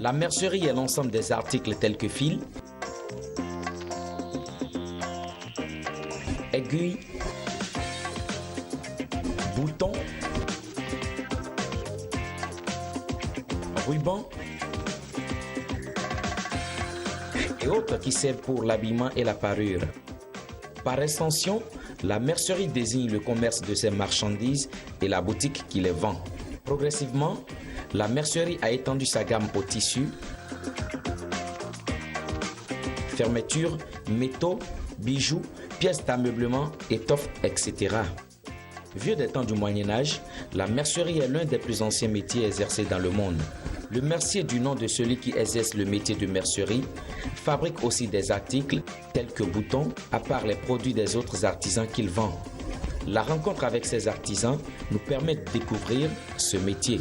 La mercerie est l'ensemble des articles tels que fils, aiguilles, boutons, rubans et autres qui servent pour l'habillement et la parure. Par extension, la mercerie désigne le commerce de ces marchandises et la boutique qui les vend. Progressivement, la mercerie a étendu sa gamme aux tissus, fermetures, métaux, bijoux, pièces d'ameublement, étoffes, etc. Vieux des temps du Moyen-Âge, la mercerie est l'un des plus anciens métiers exercés dans le monde. Le mercier, du nom de celui qui exerce le métier de mercerie, fabrique aussi des articles tels que boutons, à part les produits des autres artisans qu'il vend. La rencontre avec ces artisans nous permet de découvrir ce métier.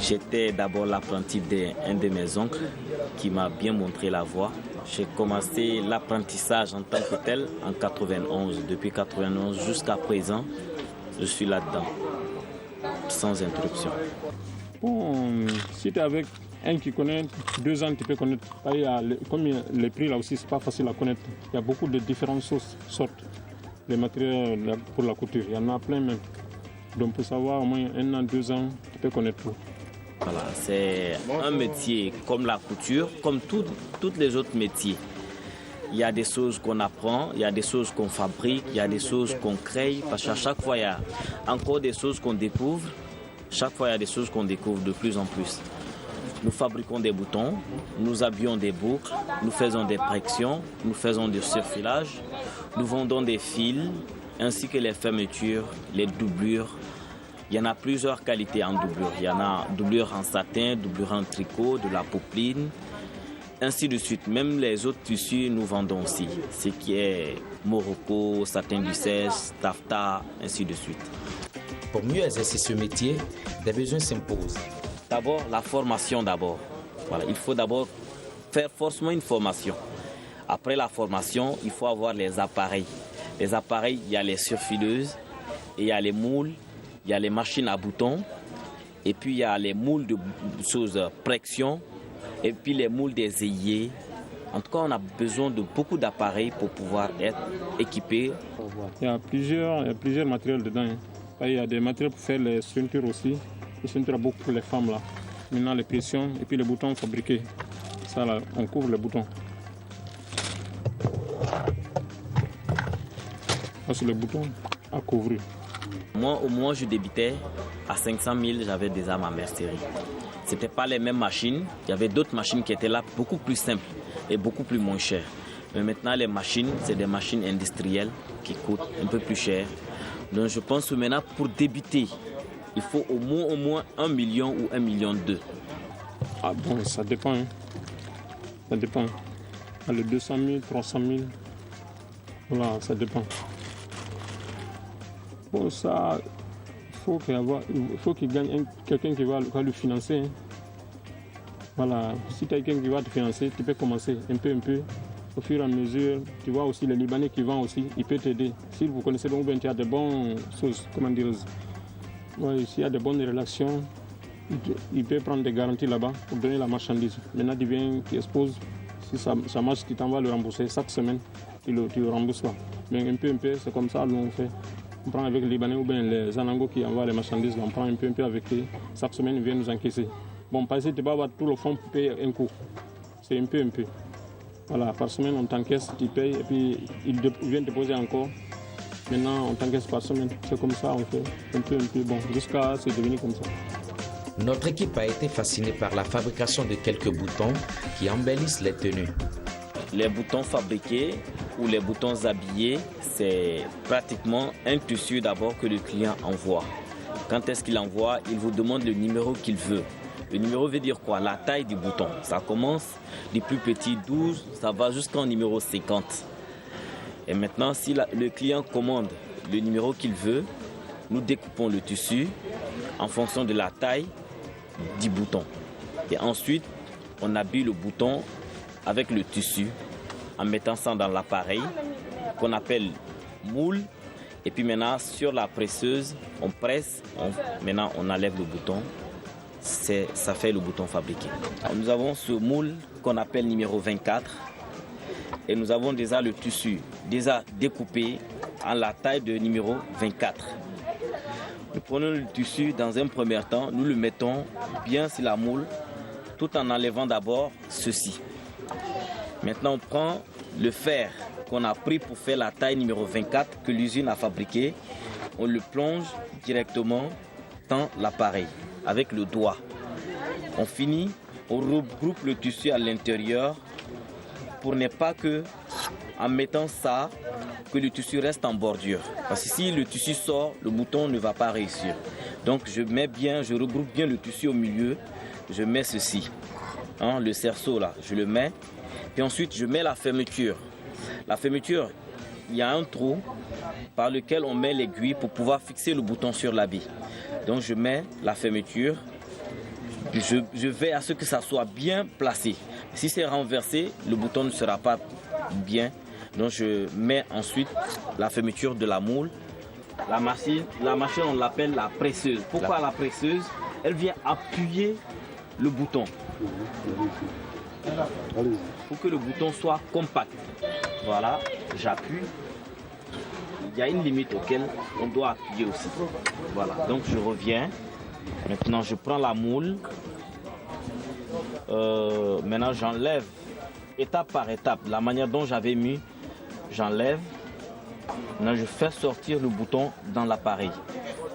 J'étais d'abord l'apprenti d'un de mes oncles qui m'a bien montré la voie. J'ai commencé l'apprentissage en tant que tel en 91. Depuis 91 jusqu'à présent, je suis là-dedans, sans interruption. Bon, si tu es avec un qui connaît, 2 ans, tu peux connaître. Comme les prix là aussi, c'est pas facile à connaître. Il y a beaucoup de différentes sortes de matériaux pour la couture. Il y en a plein même. Donc pour savoir au moins 1 an, 2 ans, tu peux connaître tout. Voilà, c'est un métier comme la couture, comme tous les autres métiers. Il y a des choses qu'on apprend, il y a des choses qu'on fabrique, il y a des choses qu'on crée, parce qu'à chaque fois, il y a encore des choses qu'on découvre. Chaque fois, il y a des choses qu'on découvre de plus en plus. Nous fabriquons des boutons, nous habillons des boucles, nous faisons des pressions, nous faisons du surfilage, nous vendons des fils, ainsi que les fermetures, les doublures. Il y en a plusieurs qualités en doublure. Il y en a doublure en satin, doublure en tricot, de la popeline, ainsi de suite. Même les autres tissus, nous vendons aussi. Ce qui est morocco, satin du 16, taffetas, ainsi de suite. Pour mieux exercer ce métier, des besoins s'imposent. D'abord, la formation d'abord. Voilà, il faut d'abord faire forcément une formation. Après la formation, il faut avoir les appareils. Les appareils, il y a les surfileuses, et il y a les moules, il y a les machines à boutons, et puis il y a les moules de choses pression, et puis les moules des ailiers. En tout cas, on a besoin de beaucoup d'appareils pour pouvoir être équipé. Il y a plusieurs matériels dedans. Il y a des matériels pour faire les ceintures aussi. Les ceintures beaucoup pour les femmes là. Maintenant les pressions et puis les boutons fabriqués. Ça là, on couvre les boutons. Ça c'est le bouton à couvrir. Moi, au moment où je débutais, à 500 000, j'avais déjà ma mercerie. Ce n'étaient pas les mêmes machines. Il y avait d'autres machines qui étaient là, beaucoup plus simples et beaucoup plus moins chères. Mais maintenant, les machines, c'est des machines industrielles qui coûtent un peu plus cher. Donc je pense que maintenant, pour débuter, il faut au moins 1 million ou 1,2 million. Ah bon, ça dépend. Hein. Ça dépend. Les 200 000, 300 000, voilà, ça dépend. Bon, ça, il faut qu'il gagne quelqu'un qui va le financer. Hein. Voilà, si tu as quelqu'un qui va te financer, tu peux commencer un peu. Au fur et à mesure, tu vois aussi les Libanais qui vendent aussi, ils peuvent t'aider. Si vous connaissez donc bien, tu as de bonnes choses, comment dire. Ouais, s'il y a de bonnes relations, il peut prendre des garanties là-bas pour donner la marchandise. Maintenant, tu viens, tu exposes. Si ça marche, tu t'en vas le rembourser. Chaque semaine, tu le rembourses pas. Mais un peu, c'est comme ça, nous on fait. On prend avec les Libanais ou bien les Anangos qui envoient les marchandises, on prend un peu avec eux. Chaque semaine, ils viennent nous encaisser. Bon, parce que tu vas avoir tout le fond pour payer un coup. C'est un peu. Voilà, par semaine, on t'encaisse, tu payes, et puis ils viennent déposer encore. Maintenant, on t'encaisse par semaine. C'est comme ça, on fait un peu. Bon, jusqu'à c'est devenu comme ça. Notre équipe a été fascinée par la fabrication de quelques boutons qui embellissent les tenues. Les boutons fabriqués ou les boutons habillés, c'est pratiquement un tissu d'abord que le client envoie. Quand est-ce qu'il envoie, il vous demande le numéro qu'il veut. Le numéro veut dire quoi? La taille du bouton. Ça commence du plus petit 12, ça va jusqu'au numéro 50. Et maintenant, si le client commande le numéro qu'il veut, nous découpons le tissu en fonction de la taille du bouton. Et ensuite, on habille le bouton avec le tissu en mettant ça dans l'appareil qu'on appelle moule. Et puis maintenant, sur la presseuse, on presse. Maintenant, on enlève le bouton. ça fait le bouton fabriqué. Alors, nous avons ce moule qu'on appelle numéro 24 et nous avons déjà le tissu déjà découpé en la taille de numéro 24. Nous prenons le tissu dans un premier temps, nous le mettons bien sur la moule tout en enlevant d'abord ceci. Maintenant on prend le fer qu'on a pris pour faire la taille numéro 24 que l'usine a fabriqué, on le plonge directement dans l'appareil avec le doigt. On finit, on regroupe le tissu à l'intérieur pour ne pas que, en mettant ça, que le tissu reste en bordure. Parce que si le tissu sort, le bouton ne va pas réussir. Donc je regroupe bien le tissu au milieu, je mets ceci, le cerceau là, je le mets, puis ensuite je mets la fermeture. La fermeture, il y a un trou par lequel on met l'aiguille pour pouvoir fixer le bouton sur l'habit. Donc je mets la fermeture, je vais à ce que ça soit bien placé. Si c'est renversé, le bouton ne sera pas bien. Donc je mets ensuite la fermeture de la moule. La machine on l'appelle la presseuse. Pourquoi la presseuse? Elle vient appuyer le bouton pour que le bouton soit compact. Voilà, j'appuie. Il y a une limite auquel on doit appuyer aussi. Voilà, donc je reviens. Maintenant je prends la moule. Maintenant j'enlève étape par étape la manière dont j'avais mis. J'enlève. Maintenant je fais sortir le bouton dans l'appareil.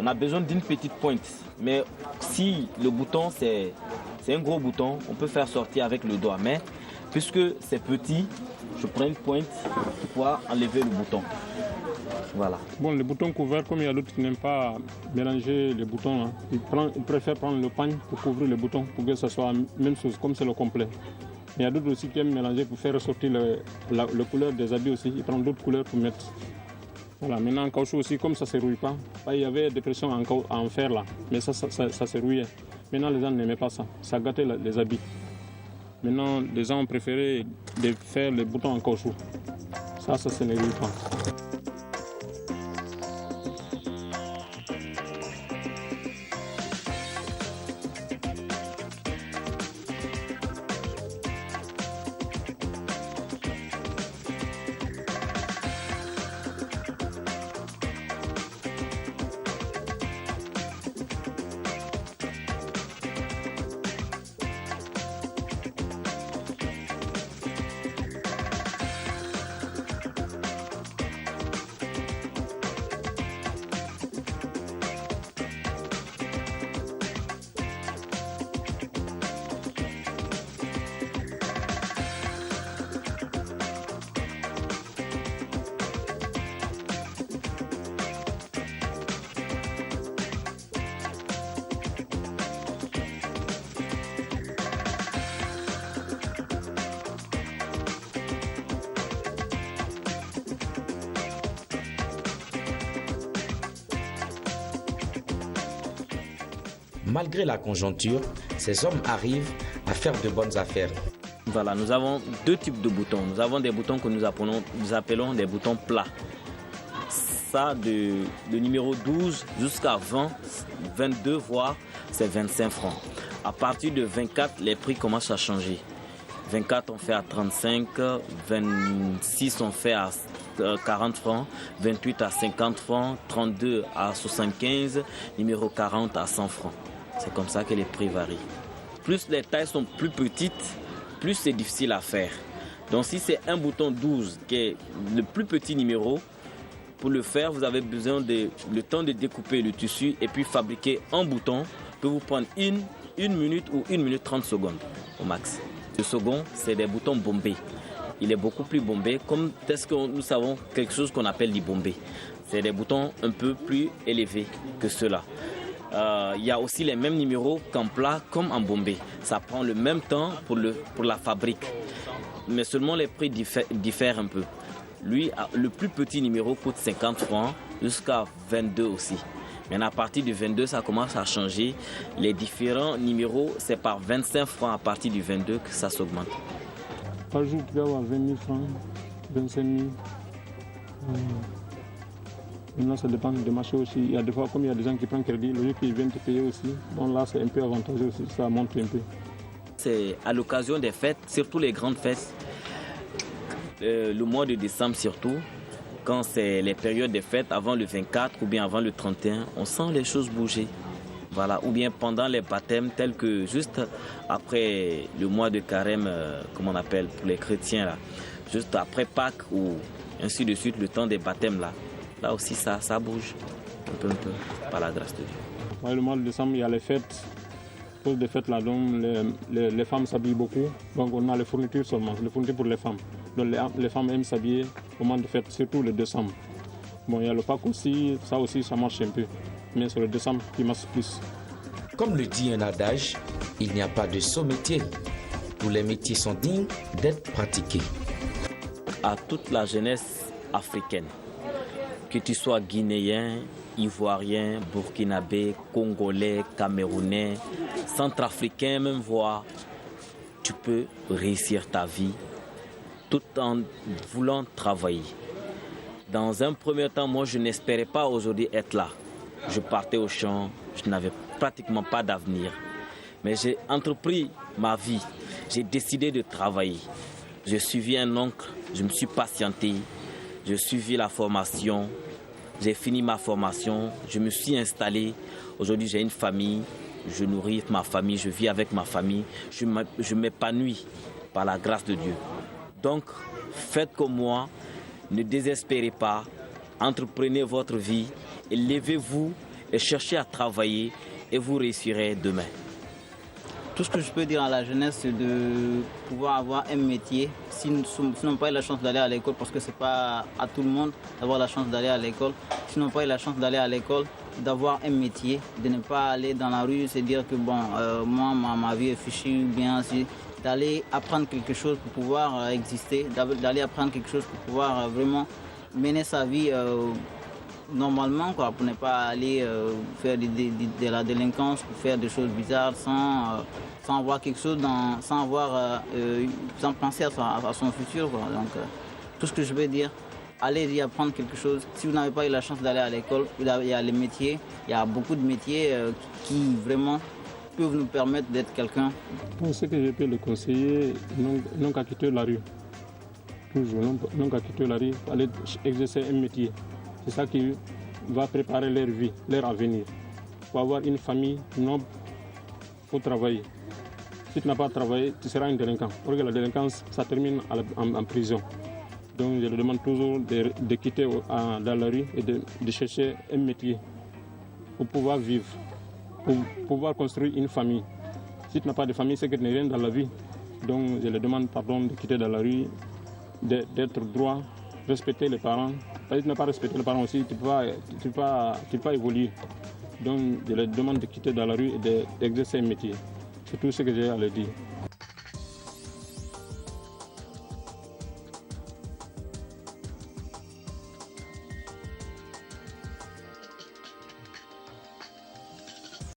On a besoin d'une petite pointe. Mais si le bouton c'est un gros bouton, on peut faire sortir avec le doigt. Mais puisque c'est petit, je prends une pointe pour pouvoir enlever le bouton. Voilà. Bon, les boutons couverts, comme il y a d'autres qui n'aiment pas mélanger les boutons, hein, ils préfèrent prendre le pagne pour couvrir les boutons, pour que ce soit la même chose, comme c'est le complet. Mais il y a d'autres aussi qui aiment mélanger pour faire ressortir le couleur des habits aussi. Ils prennent d'autres couleurs pour mettre. Voilà, maintenant en caoutchouc aussi, comme ça ne se rouille pas, il y avait des pressions en fer là, mais ça se rouillait. Maintenant les gens n'aimaient pas ça, ça gâtait les habits. Maintenant les gens ont préféré de faire les boutons en caoutchouc. Ça se ne rouille pas. Malgré la conjoncture, ces hommes arrivent à faire de bonnes affaires. Voilà, nous avons deux types de boutons. Nous avons des boutons que nous appelons des boutons plats. Ça, de numéro 12 jusqu'à 20, 22 voire c'est 25 francs. À partir de 24, les prix commencent à changer. 24 on fait à 35, 26 on fait à 40 francs, 28 à 50 francs, 32 à 75, numéro 40 à 100 francs. C'est comme ça que les prix varient. Plus les tailles sont plus petites, plus c'est difficile à faire. Donc si c'est un bouton 12 qui est le plus petit numéro, pour le faire, vous avez besoin de le temps de découper le tissu et puis fabriquer un bouton peut vous prendre une minute ou 1 minute 30 secondes au max. Le second, c'est des boutons bombés. Il est beaucoup plus bombé, comme est-ce que nous savons quelque chose qu'on appelle des bombés. C'est des boutons un peu plus élevés que ceux-là. Il y a aussi les mêmes numéros qu'en plat comme en bombé. Ça prend le même temps pour la fabrique. Mais seulement les prix diffèrent un peu. Lui, le plus petit numéro coûte 50 francs jusqu'à 22 aussi. Mais à partir du 22, ça commence à changer. Les différents numéros, c'est par 25 francs à partir du 22 que ça s'augmente. Par jour, tu peux avoir 20 000 francs, 25 000. Maintenant, ça dépend des marchés aussi. Il y a des fois, comme il y a des gens qui prennent crédit, le jour qu'ils viennent te payer aussi. Donc là, c'est un peu avantageux aussi, ça monte un peu. C'est à l'occasion des fêtes, surtout les grandes fêtes, le mois de décembre surtout, quand c'est les périodes des fêtes, avant le 24 ou bien avant le 31, on sent les choses bouger. Voilà. Ou bien pendant les baptêmes, tels que juste après le mois de carême, comme on appelle pour les chrétiens, là, juste après Pâques ou ainsi de suite, le temps des baptêmes, là aussi ça bouge un peu, par la grâce de Dieu. Ouais, le mois de décembre, il y a les fêtes. À cause des fêtes là, donc les femmes s'habillent beaucoup. Donc on a les fournitures seulement, les fournitures pour les femmes. Donc les femmes aiment s'habiller au moment de fête, surtout le décembre. Bon, il y a le Pâques aussi, ça marche un peu. Mais c'est le décembre qui marche plus. Comme le dit un adage, il n'y a pas de sot métier. Tous les métiers sont dignes d'être pratiqués. À toute la jeunesse africaine, que tu sois guinéen, ivoirien, burkinabé, congolais, camerounais, centrafricain, même voire, tu peux réussir ta vie tout en voulant travailler. Dans un premier temps, moi, je n'espérais pas aujourd'hui être là. Je partais au champ, je n'avais pratiquement pas d'avenir. Mais j'ai entrepris ma vie, j'ai décidé de travailler. J'ai suivi un oncle, je me suis patienté, j'ai suivi la formation. J'ai fini ma formation, je me suis installé. Aujourd'hui, j'ai une famille, je nourris ma famille, je vis avec ma famille. Je m'épanouis par la grâce de Dieu. Donc, faites comme moi, ne désespérez pas, entreprenez votre vie, et levez-vous et cherchez à travailler et vous réussirez demain. Tout ce que je peux dire à la jeunesse, c'est de pouvoir avoir un métier. S'ils n'ont pas eu la chance d'aller à l'école, parce que ce n'est pas à tout le monde d'avoir la chance d'aller à l'école. S'ils n'ont pas eu la chance d'aller à l'école, d'avoir un métier, de ne pas aller dans la rue, se dire que bon, moi, ma vie est fichue, bien, d'aller apprendre quelque chose pour pouvoir exister, d'aller apprendre quelque chose pour pouvoir vraiment mener sa vie normalement, quoi, pour ne pas aller faire de la délinquance, pour faire des choses bizarres sans avoir quelque chose, sans penser à son futur, quoi. Donc, tout ce que je veux dire, allez-y apprendre quelque chose. Si vous n'avez pas eu la chance d'aller à l'école, il y a les métiers, il y a beaucoup de métiers qui vraiment peuvent nous permettre d'être quelqu'un. Pour ce que je peux le conseiller, non qu'à quitter la rue. Toujours, non qu'à quitter la rue, aller exercer un métier. C'est ça qui va préparer leur vie, leur avenir. Pour avoir une famille, non, pour travailler. Si tu n'as pas travaillé, tu seras un délinquant. Parce que la délinquance, ça termine en prison. Donc je le demande toujours de quitter dans la rue et de chercher un métier pour pouvoir vivre, pour pouvoir construire une famille. Si tu n'as pas de famille, c'est que tu n'es rien dans la vie. Donc je le demande pardon de quitter dans la rue, d'être droit, respecter les parents. Si tu n'as pas respecté les parents aussi, tu ne peux pas évoluer. Donc je le demande de quitter dans la rue et d'exercer un métier. C'est tout ce que j'ai à leur dire.